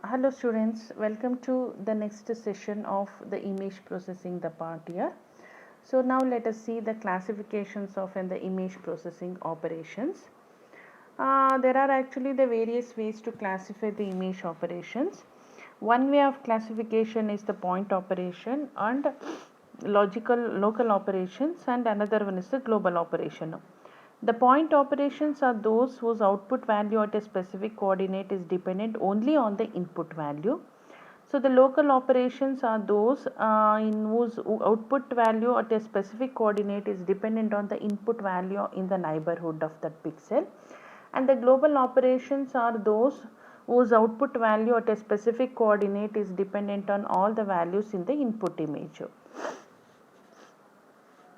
Hello students, welcome to the next session of the image processing the part here. So now let us see the classifications of the image processing operations. There are actually the various ways to classify the image operations. One way of classification is the point operation and local operations, and another one is the global operation. The point operations are those whose output value at a specific coordinate is dependent only on the input value. So the local operations are those in whose output value at a specific coordinate is dependent on the input value in the neighborhood of that pixel. And the global operations are those whose output value at a specific coordinate is dependent on all the values in the input image.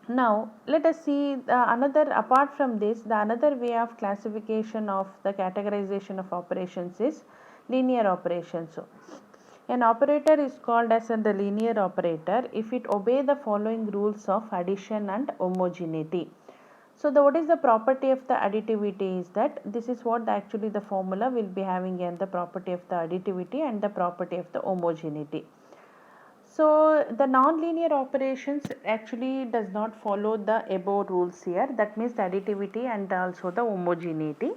Now let us see apart from this, the another way of classification of the categorization of operations is linear operations. So an operator is called as the linear operator if it obey the following rules of addition and homogeneity. So what is the property of the additivity is that this is what actually the formula will be having, and the property of the additivity and the property of the homogeneity. So the nonlinear operations actually does not follow the above rules here, that means the additivity and also the homogeneity.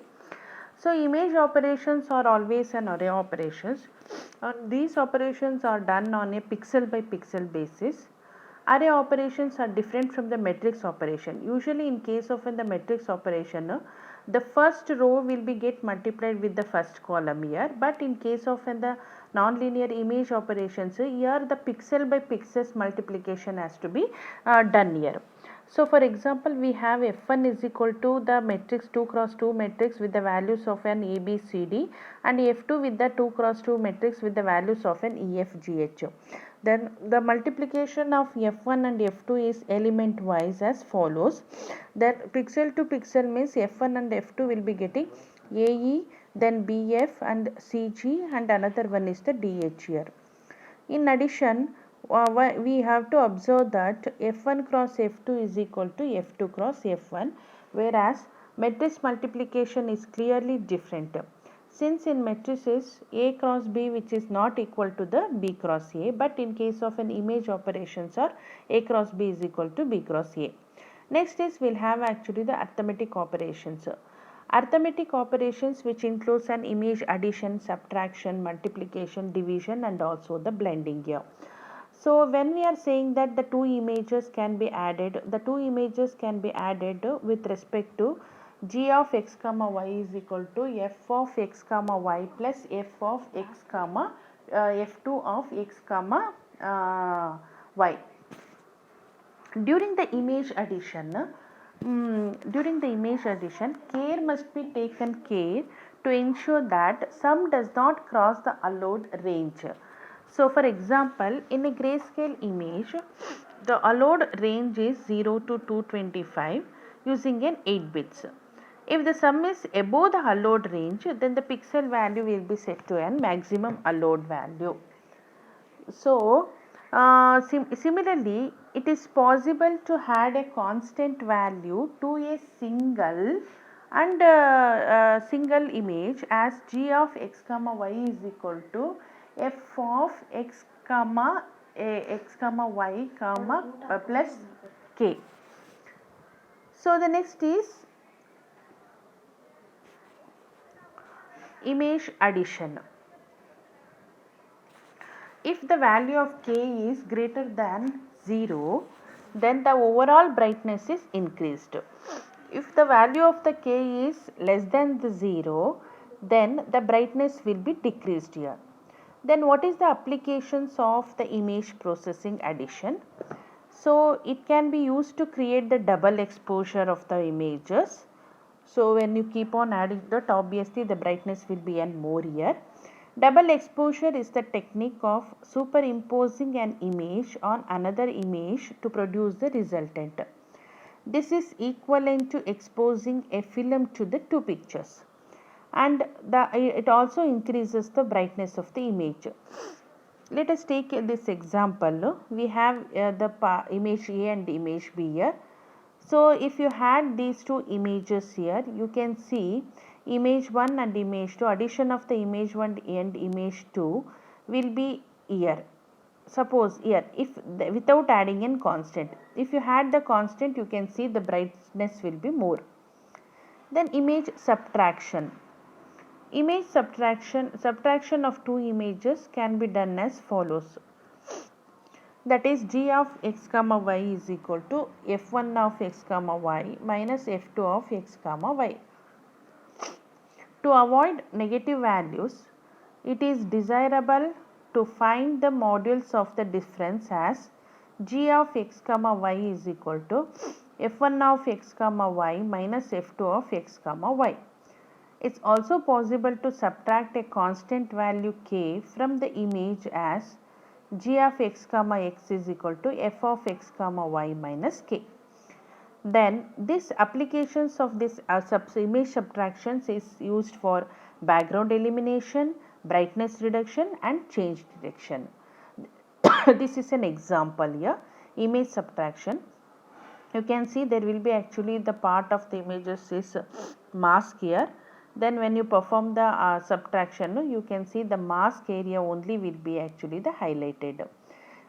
So image operations are always an array operations, and these operations are done on a pixel by pixel basis. Array operations are different from the matrix operation. Usually in case of the matrix operation, the first row will be get multiplied with the first column here, but in case of the nonlinear image operations, here the pixel by pixels multiplication has to be done here. So for example, we have F1 is equal to the matrix 2 cross 2 matrix with the values of an A, B, C, D, and F2 with the 2 cross 2 matrix with the values of an E, F, G, H. Then the multiplication of F1 and F2 is element wise as follows. That pixel to pixel means F1 and F2 will be getting AE, then BF and CG, and another one is the DH here. In addition, we have to observe that F1 cross F2 is equal to F2 cross F1, whereas matrix multiplication is clearly different. Since in matrices A cross B which is not equal to the B cross A, but in case of an image operations are A cross B is equal to B cross A. Next is we'll have actually the arithmetic operations. Arithmetic operations which includes an image addition, subtraction, multiplication, division, and also the blending here. So when we are saying that the two images can be added, with respect to g of x comma y is equal to f of x comma y plus f of x comma f2 of x comma y. During the image addition, care must be taken to ensure that sum does not cross the allowed range. So for example, in a grayscale image, the allowed range is 0 to 225 using an 8 bits. If the sum is above the allowed range, then the pixel value will be set to an maximum allowed value. So similarly, it is possible to add a constant value to a single image as g of x comma y is equal to f of x comma y comma plus k. So the next is image addition. If the value of k is greater than 0, then the overall brightness is increased. If the value of the k is less than the 0, then the brightness will be decreased here. Then what is the applications of the image processing addition? So it can be used to create the double exposure of the images. So when you keep on adding that, obviously the brightness will be n more here. Double exposure is the technique of superimposing an image on another image to produce the resultant. This is equivalent to exposing a film to the two pictures, and it also increases the brightness of the image. Let us take this example. We have the image A and image B here. So if you had these two images here, you can see image 1 and image 2, addition of the image 1 and image 2 will be here. Suppose here, if without adding in constant, if you had the constant, you can see the brightness will be more. Then image subtraction. Image subtraction of two images can be done as follows. That is, g of x comma y is equal to f1 of x comma y minus f2 of x comma y. To avoid negative values, it is desirable to find the modules of the difference as g of x comma y is equal to f1 of x comma y minus f2 of x comma y. It's also possible to subtract a constant value k from the image as g of x comma x is equal to f of x comma y minus k. Then this applications of this image subtractions is used for background elimination, brightness reduction and change detection. This is an example here, image subtraction. You can see there will be actually the part of the images is mask here. Then when you perform the subtraction, you can see the mask area only will be actually the highlighted.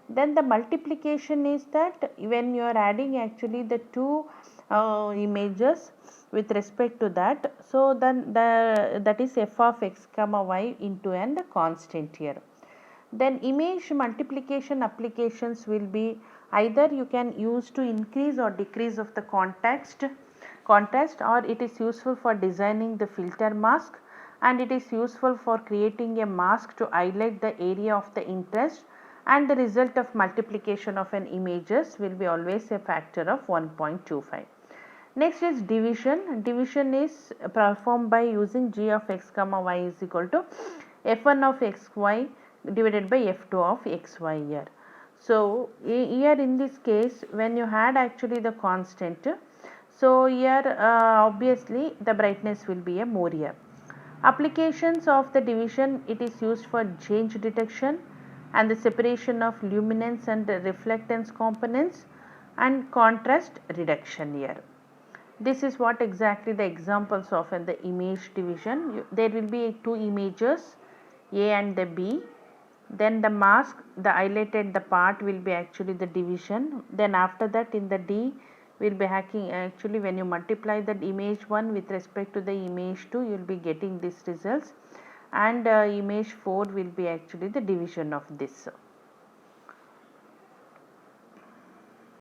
Then the multiplication is that when you are adding actually the two images with respect to that, so then that is f of x comma y into and the constant here. Then image multiplication applications will be either you can use to increase or decrease of the contrast, or it is useful for designing the filter mask, and it is useful for creating a mask to highlight the area of the interest, and the result of multiplication of an images will be always a factor of 1.25. Next is division. Division is performed by using g of x comma y is equal to f1 of xy divided by f2 of xy here. So here in this case, when you had actually the constant, so here obviously the brightness will be a more here. Applications of the division, it is used for change detection and the separation of luminance and reflectance components and contrast reduction here. This is what exactly the examples of in the image division. There will be two images, A and the B. Then the mask, the highlighted the part will be actually the division. Then after that in the D will be hacking actually when you multiply that image 1 with respect to the image 2, you will be getting these results, and image 4 will be actually the division of this.